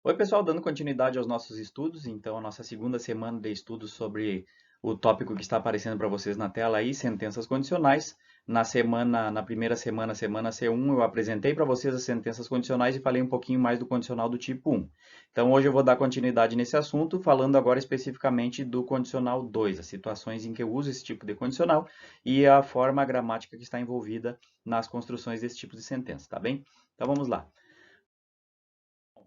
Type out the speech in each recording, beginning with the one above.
Oi, pessoal, dando continuidade aos nossos estudos, então a nossa segunda semana de estudos sobre o tópico que está aparecendo para vocês na tela aí, sentenças condicionais. Na primeira semana, semana C1, eu apresentei para vocês as sentenças condicionais e falei um pouquinho mais do condicional do tipo 1. Então hoje eu vou dar continuidade nesse assunto, falando agora especificamente do condicional 2, as situações em que eu uso esse tipo de condicional e a forma gramática que está envolvida nas construções desse tipo de sentença, tá bem? Então vamos lá.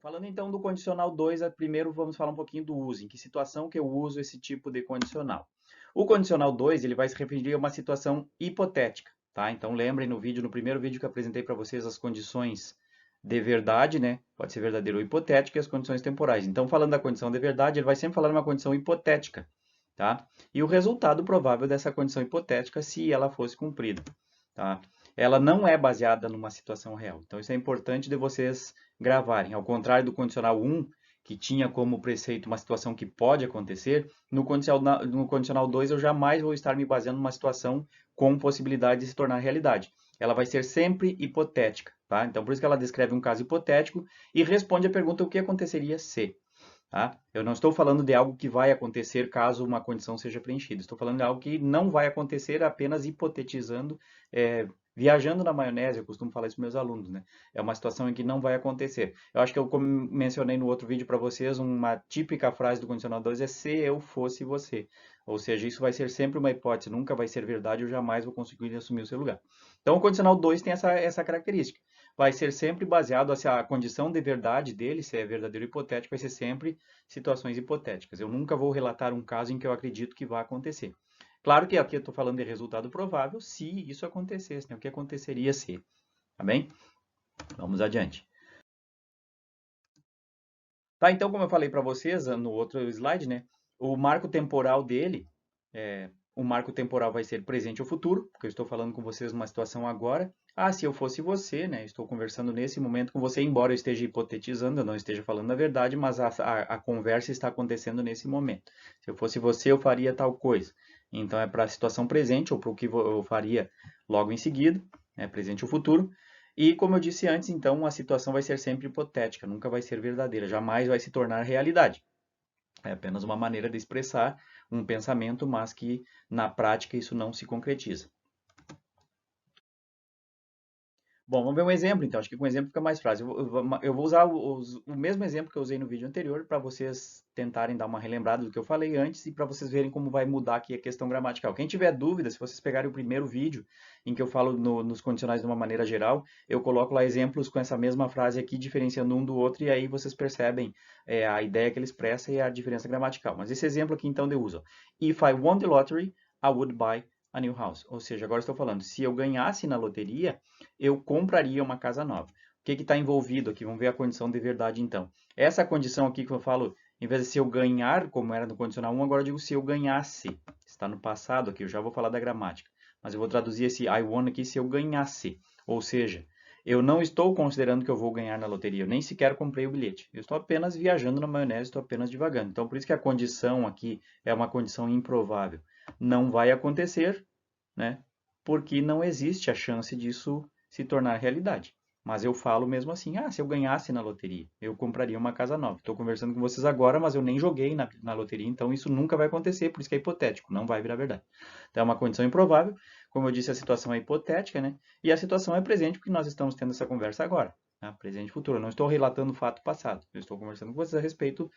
Falando então do condicional 2, primeiro vamos falar um pouquinho do uso, em que situação que eu uso esse tipo de condicional. O condicional 2, ele vai se referir a uma situação hipotética, tá? Então lembrem no primeiro vídeo que eu apresentei para vocês as condições de verdade, né? Pode ser verdadeiro ou hipotético e as condições temporais. Então, falando da condição de verdade, ele vai sempre falar uma condição hipotética, tá? E o resultado provável dessa condição hipotética se ela fosse cumprida, tá? Ela não é baseada numa situação real. Então, isso é importante de vocês gravarem. Ao contrário do condicional 1, que tinha como preceito uma situação que pode acontecer, no condicional 2 eu jamais vou estar me baseando numa situação com possibilidade de se tornar realidade. Ela vai ser sempre hipotética, tá? Então, por isso que ela descreve um caso hipotético e responde a pergunta o que aconteceria se. Tá? Eu não estou falando de algo que vai acontecer caso uma condição seja preenchida. Estou falando de algo que não vai acontecer, apenas hipotetizando, viajando na maionese. Eu costumo falar isso para meus alunos, né? É uma situação em que não vai acontecer. Eu acho que eu, como mencionei no outro vídeo para vocês, uma típica frase do condicional 2 é se eu fosse você. Ou seja, isso vai ser sempre uma hipótese, nunca vai ser verdade, eu jamais vou conseguir assumir o seu lugar. Então, o condicional 2 tem essa característica. Vai ser sempre baseado, a condição de verdade dele, se é verdadeiro ou hipotético, vai ser sempre situações hipotéticas. Eu nunca vou relatar um caso em que eu acredito que vai acontecer. Claro que aqui eu estou falando de resultado provável se isso acontecesse, né? O que aconteceria se, tá bem? Vamos adiante. Tá, então, como eu falei para vocês no outro slide, né? O marco temporal dele, o marco temporal vai ser presente ou futuro, porque eu estou falando com vocês numa situação agora. Ah, se eu fosse você, né? Estou conversando nesse momento com você, embora eu esteja hipotetizando, eu não esteja falando a verdade, mas a conversa está acontecendo nesse momento. Se eu fosse você, eu faria tal coisa. Então, é para a situação presente ou para o que eu faria logo em seguida, né? Presente ou futuro. E como eu disse antes, então, a situação vai ser sempre hipotética, nunca vai ser verdadeira, jamais vai se tornar realidade. É apenas uma maneira de expressar um pensamento, mas que na prática isso não se concretiza. Bom, vamos ver um exemplo então. Acho que com um exemplo fica mais fácil. Eu vou usar o mesmo exemplo que eu usei no vídeo anterior para vocês tentarem dar uma relembrada do que eu falei antes e para vocês verem como vai mudar aqui a questão gramatical. Quem tiver dúvida, se vocês pegarem o primeiro vídeo em que eu falo nos condicionais de uma maneira geral, eu coloco lá exemplos com essa mesma frase aqui, diferenciando um do outro, e aí vocês percebem a ideia que ele expressa e a diferença gramatical. Mas esse exemplo aqui então eu uso. If I won the lottery, I would buy a new house. Ou seja, agora estou falando, se eu ganhasse na loteria, eu compraria uma casa nova. O que está envolvido aqui? Vamos ver a condição de verdade então. Essa condição aqui que eu falo, em vez de se eu ganhar, como era no condicional 1, agora eu digo se eu ganhasse. Está no passado aqui, eu já vou falar da gramática. Mas eu vou traduzir esse I won aqui se eu ganhasse. Ou seja, eu não estou considerando que eu vou ganhar na loteria, eu nem sequer comprei o bilhete. Eu estou apenas viajando na maionese, estou apenas divagando. Então, por isso que a condição aqui é uma condição improvável. Não vai acontecer, né? Porque não existe a chance disso se tornar realidade. Mas eu falo mesmo assim, se eu ganhasse na loteria, eu compraria uma casa nova. Estou conversando com vocês agora, mas eu nem joguei na loteria, então isso nunca vai acontecer, por isso que é hipotético, não vai virar verdade. Então é uma condição improvável, como eu disse, a situação é hipotética, né? E a situação é presente porque nós estamos tendo essa conversa agora. Né? Presente e futuro. Eu não estou relatando o fato passado, eu estou conversando com vocês a respeito,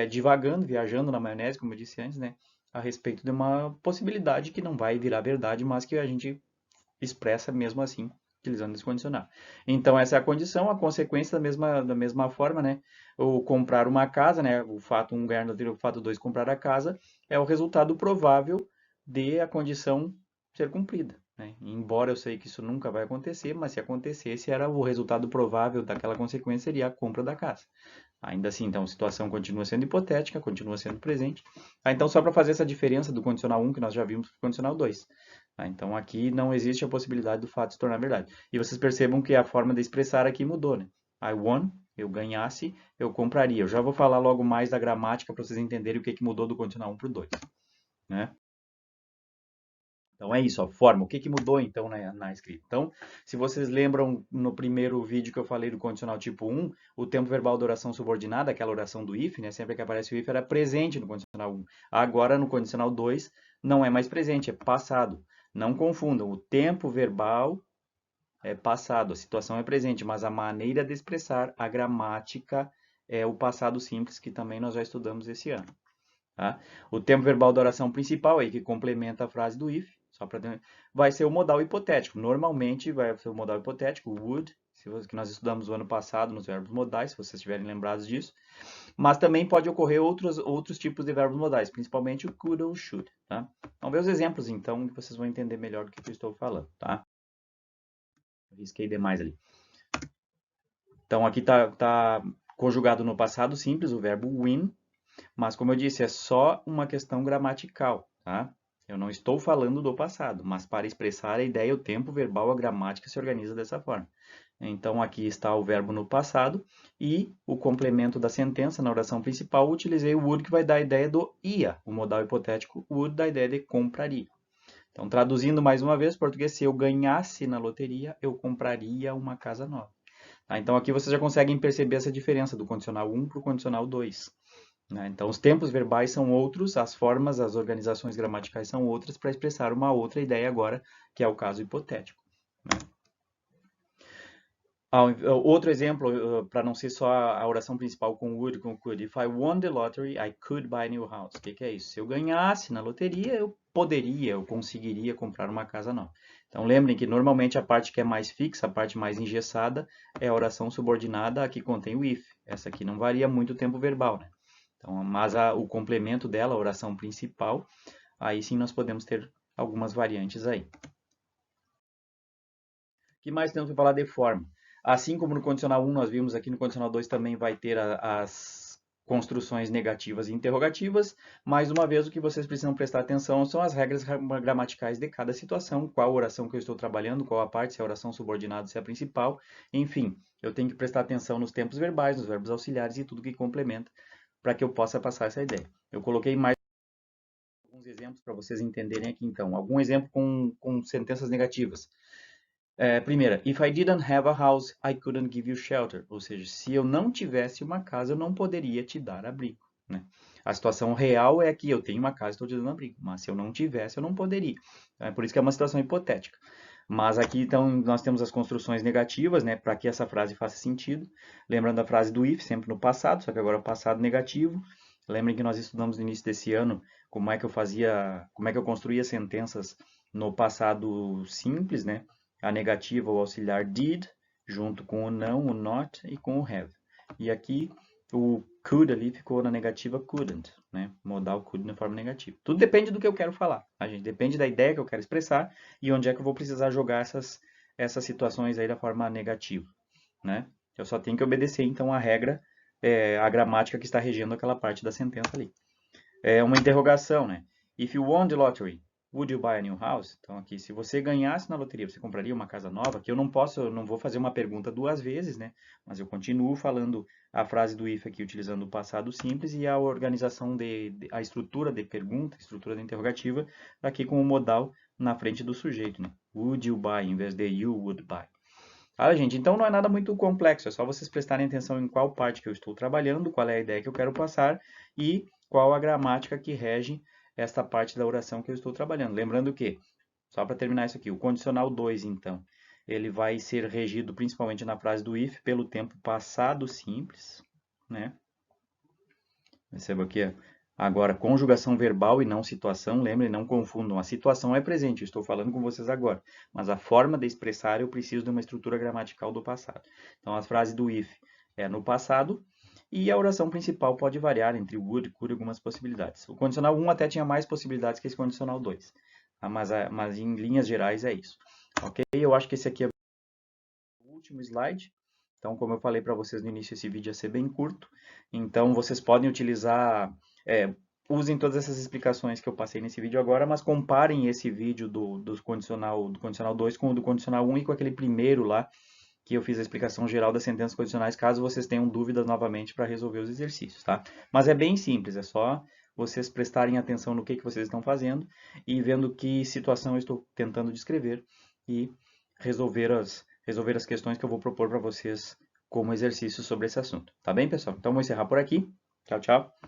divagando, viajando na maionese, como eu disse antes, né? A respeito de uma possibilidade que não vai virar verdade, mas que a gente expressa mesmo assim, utilizando esse condicional. Então, essa é a condição, a consequência da mesma forma, né? O comprar uma casa, né? O fato 1 ganhar no o fato 2 comprar a casa, é o resultado provável de a condição ser cumprida. Né? Embora eu sei que isso nunca vai acontecer, mas se acontecesse, era o resultado provável daquela consequência seria a compra da casa. Ainda assim, então, a situação continua sendo hipotética, continua sendo presente. Então, só para fazer essa diferença do condicional 1 que nós já vimos para o condicional 2. Então, aqui não existe a possibilidade do fato se tornar verdade. E vocês percebam que a forma de expressar aqui mudou, né? I won, eu ganhasse, eu compraria. Eu já vou falar logo mais da gramática para vocês entenderem o que mudou do condicional 1 para o 2. Né? Então é isso, ó, forma. O que que mudou então na escrita? Então, se vocês lembram no primeiro vídeo que eu falei do condicional tipo 1, o tempo verbal da oração subordinada, aquela oração do if, né? Sempre que aparece o if era presente no condicional 1. Agora no condicional 2 não é mais presente, é passado. Não confundam, o tempo verbal é passado, a situação é presente, mas a maneira de expressar, a gramática é o passado simples, que também nós já estudamos esse ano. Tá? O tempo verbal da oração principal, aí, que complementa a frase do if, vai ser o modal hipotético. Normalmente vai ser o modal hipotético, would, que nós estudamos o ano passado nos verbos modais, se vocês estiverem lembrados disso. Mas também pode ocorrer outros tipos de verbos modais, principalmente o could ou should. Tá? Vamos ver os exemplos, então, que vocês vão entender melhor do que eu estou falando. Tá? Risquei demais ali. Então, aqui está conjugado no passado simples o verbo win, mas como eu disse, é só uma questão gramatical, tá? Eu não estou falando do passado, mas para expressar a ideia, o tempo verbal, a gramática se organiza dessa forma. Então, aqui está o verbo no passado e o complemento da sentença na oração principal, utilizei o would, que vai dar a ideia do ia. O modal hipotético would dá a ideia de compraria. Então, traduzindo mais uma vez, português, se eu ganhasse na loteria, eu compraria uma casa nova. Tá? Então, aqui vocês já conseguem perceber essa diferença do condicional 1 para o condicional 2. Né? Então, os tempos verbais são outros, as formas, as organizações gramaticais são outras para expressar uma outra ideia agora, que é o caso hipotético. Né? Outro exemplo, para não ser só a oração principal com would, com could. If I won the lottery, I could buy a new house. O que é isso? Se eu ganhasse na loteria, eu conseguiria comprar uma casa nova. Então, lembrem que normalmente a parte que é mais fixa, a parte mais engessada, é a oração subordinada, a que contém o if. Essa aqui não varia muito o tempo verbal, né? Então, mas o complemento dela, a oração principal, aí sim nós podemos ter algumas variantes aí. O que mais temos para falar de forma? Assim como no condicional 1 nós vimos aqui, no condicional 2 também vai ter as construções negativas e interrogativas. Mais uma vez, o que vocês precisam prestar atenção são as regras gramaticais de cada situação, qual oração que eu estou trabalhando, qual a parte, se é a oração subordinada, se é a principal. Enfim, eu tenho que prestar atenção nos tempos verbais, nos verbos auxiliares e tudo que complementa, para que eu possa passar essa ideia. Eu coloquei mais alguns exemplos para vocês entenderem aqui, então. Algum exemplo com sentenças negativas. Primeira, if I didn't have a house, I couldn't give you shelter. Ou seja, se eu não tivesse uma casa, eu não poderia te dar abrigo. Né? A situação real é que eu tenho uma casa e estou te dando abrigo. Mas se eu não tivesse, eu não poderia. Então, é por isso que é uma situação hipotética. Mas aqui, então, nós temos as construções negativas, né, para que essa frase faça sentido. Lembrando da frase do if, sempre no passado, só que agora passado negativo. Lembrem que nós estudamos no início desse ano como é que eu construía sentenças no passado simples, né? A negativa, o auxiliar did, junto com o não, o not e com o have. E aqui o could ali ficou na negativa couldn't, né? Modal could na forma negativa. Tudo depende do que eu quero falar, tá, gente? Depende da ideia que eu quero expressar e onde é que eu vou precisar jogar essas situações aí da forma negativa, né? Eu só tenho que obedecer, então, a regra, a gramática que está regendo aquela parte da sentença ali. É uma interrogação, né? If you won the lottery, would you buy a new house? Então aqui, se você ganhasse na loteria, você compraria uma casa nova? Que eu não vou fazer uma pergunta duas vezes, né? Mas eu continuo falando a frase do if aqui utilizando o passado simples e a organização a estrutura de pergunta, estrutura de interrogativa, aqui com o modal na frente do sujeito, né? Would you buy em vez de you would buy. Ah, gente, então não é nada muito complexo, é só vocês prestarem atenção em qual parte que eu estou trabalhando, qual é a ideia que eu quero passar e qual a gramática que rege esta parte da oração que eu estou trabalhando. Lembrando que, só para terminar isso aqui, o condicional 2, então, ele vai ser regido principalmente na frase do if pelo tempo passado simples, né? Perceba aqui, agora, conjugação verbal e não situação, lembrem, não confundam. A situação é presente, eu estou falando com vocês agora. Mas a forma de expressar, eu preciso de uma estrutura gramatical do passado. Então, a frase do if é no passado e a oração principal pode variar entre would e could, algumas possibilidades. O condicional 1 até tinha mais possibilidades que esse condicional 2. Tá? Mas em linhas gerais é isso. Ok? Eu acho que esse aqui é o último slide. Então, como eu falei para vocês no início, esse vídeo ia ser bem curto. Então, vocês podem utilizar, usem todas essas explicações que eu passei nesse vídeo agora, mas comparem esse vídeo do condicional 2 com o do condicional 1 e com aquele primeiro lá, que eu fiz a explicação geral das sentenças condicionais, caso vocês tenham dúvidas novamente para resolver os exercícios, tá? Mas é bem simples, é só vocês prestarem atenção no que vocês estão fazendo e vendo que situação eu estou tentando descrever e resolver as questões que eu vou propor para vocês como exercício sobre esse assunto. Tá bem, pessoal? Então, vou encerrar por aqui. Tchau, tchau.